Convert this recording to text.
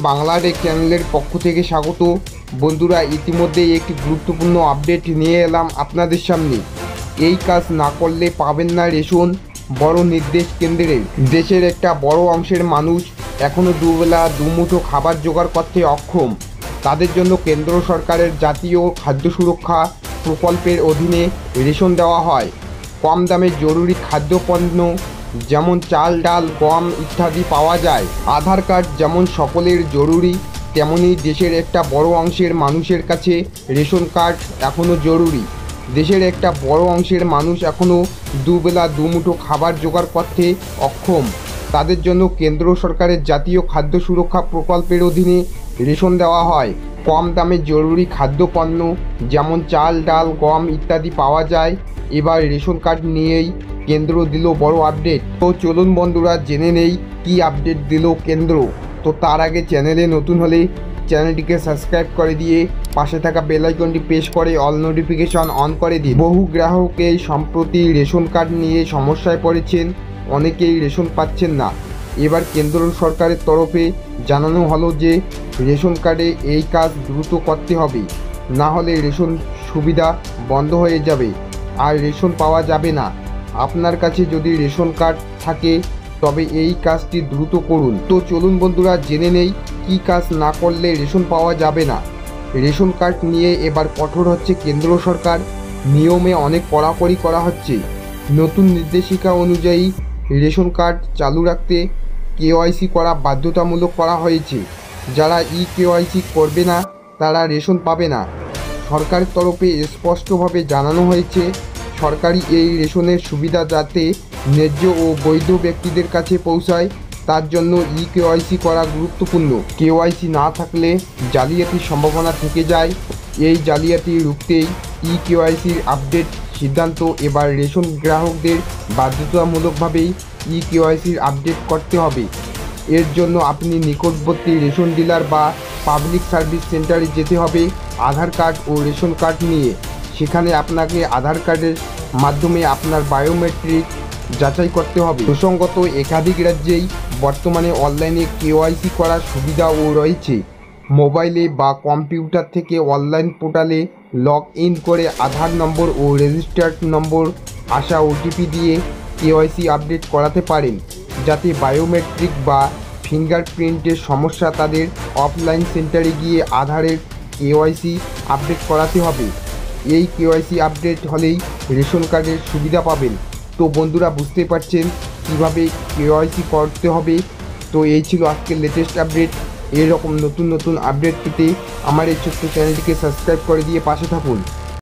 Bangla take চ্যানেলের পক্ষ থেকে স্বাগত। বন্ধুরা, ইতিমধ্যেই একটি গুরুত্বপূর্ণ আপডেট নিয়ে এলাম আপনাদের সামনে। এই কাজ না করলে পাবেন না রেশন, বড় নির্দেশ কেন্দ্রের। দেশের একটা বড় অংশের মানুষ এখনও দুবেলা দুমুঠো খাবার জোগাড় করতে অক্ষম। তাদের জন্য কেন্দ্র সরকারের জাতীয় খাদ্য সুরক্ষা প্রকল্পের অধীনে রেশন দেওয়া হয়। কম দামে জরুরি খাদ্যপণ্য যেমন চাল, ডাল, গম ইত্যাদি পাওয়া যায়। আধার কার্ড যেমন সকলের জরুরি, তেমনি দেশের একটা বড় অংশের মানুষের কাছে রেশন কার্ড এখনও জরুরি। দেশের একটা বড় অংশের মানুষ এখনও দুবেলা দুমুঠো খাবার জোগাড় করতে অক্ষম। তাদের জন্য কেন্দ্র সরকারের জাতীয় খাদ্য সুরক্ষা প্রকল্পের অধীনে রেশন দেওয়া হয়। কম দামে জরুরি খাদ্যপণ্য যেমন চাল, ডাল, গম ইত্যাদি পাওয়া যায়। এবার রেশন কার্ড নিয়েই কেন্দ্র দিল বড় আপডেট। তো চলুন বন্ধুরা, জেনে নেই কি আপডেট দিল কেন্দ্র। তো তার আগে চ্যানেলে নতুন হলে চ্যানেলটিকে সাবস্ক্রাইব করে দিয়ে পাশে থাকা বেল আইকনটি প্রেস করে অল নোটিফিকেশন অন করে দিন। বহু গ্রাহকেই সম্প্রতি রেশন কার্ড নিয়ে সমস্যায় পড়েছেন, অনেকেই রেশন পাচ্ছেন না। এবার কেন্দ্র সরকারের তরফে জানানো হলো যে রেশন কার্ডে এই কাজ দ্রুত করতে হবে, না হলে রেশন সুবিধা বন্ধ হয়ে যাবে আর রেশন পাওয়া যাবে না। আপনার কাছে যদি রেশন কার্ড থাকে তবে এই কাজটি দ্রুত করুন। তো চলুন বন্ধুরা, জেনে নেই কী কাজ না করলে রেশন পাওয়া যাবে না। রেশন কার্ড নিয়ে এবার কঠোর হচ্ছে কেন্দ্র সরকার, নিয়মে অনেক কড়াকড়ি করা হচ্ছে। নতুন নির্দেশিকা অনুযায়ী রেশন কার্ড চালু রাখতে কেওয়াইসি করা বাধ্যতামূলক করা হয়েছে। যারা কেওয়াইসি করবে না তারা রেশন পাবে না। সরকারের তরফে স্পষ্টভাবে জানানো হয়েছে, সরকারি এই রেশনের সুবিধা যাতে ন্যায্য ও বৈধ ব্যক্তিদের কাছে পৌঁছায় তার জন্য কেওয়াইসি করা গুরুত্বপূর্ণ। কেওয়াইসি না থাকলে জালিয়াতির সম্ভাবনা থেকে যায়। এই জালিয়াতি রুখতেই কেওয়াইসির আপডেট সিদ্ধান্ত। এবার রেশন গ্রাহকদের বাধ্যতামূলকভাবেই কেওয়াইসির আপডেট করতে হবে। এর জন্য আপনি নিকটবর্তী রেশন ডিলার বা পাবলিক সার্ভিস সেন্টারে যেতে হবে আধার কার্ড ও রেশন কার্ড নিয়ে। সেখানে আপনাকে আধার কার্ডের মাধ্যমে আপনার বায়োমেট্রিক যাচাই করতে হবে। প্রসঙ্গত, একাধিক রাজ্যেই বর্তমানে অনলাইনে কেওয়াইসি করার সুবিধাও রয়েছে। মোবাইলে বা কম্পিউটার থেকে অনলাইন পোর্টালে লগ ইন করে আধার নম্বর ও রেজিস্টার্ড নম্বর আসা ওটিপি দিয়ে কেওয়াইসি আপডেট করাতে পারেন। যাতে বায়োমেট্রিক বা ফিঙ্গারপ্রিন্টের সমস্যা, তাদের অফলাইন সেন্টারে গিয়ে আধারের কেওয়াইসি আপডেট করাতে হবে। এই কেওয়াইসি আপডেট হলেই রেশন কার্ডের সুবিধা পাবেন। তো বন্ধুরা, বুঝতে পারছেন কীভাবে কেওয়াইসি করতে হবে। তো এই ছিল আজকের লেটেস্ট আপডেট। এরকম নতুন নতুন আপডেট পেতে আমার এই ছোট্ট চ্যানেলটিকে সাবস্ক্রাইব করে দিয়ে পাশে থাকুন।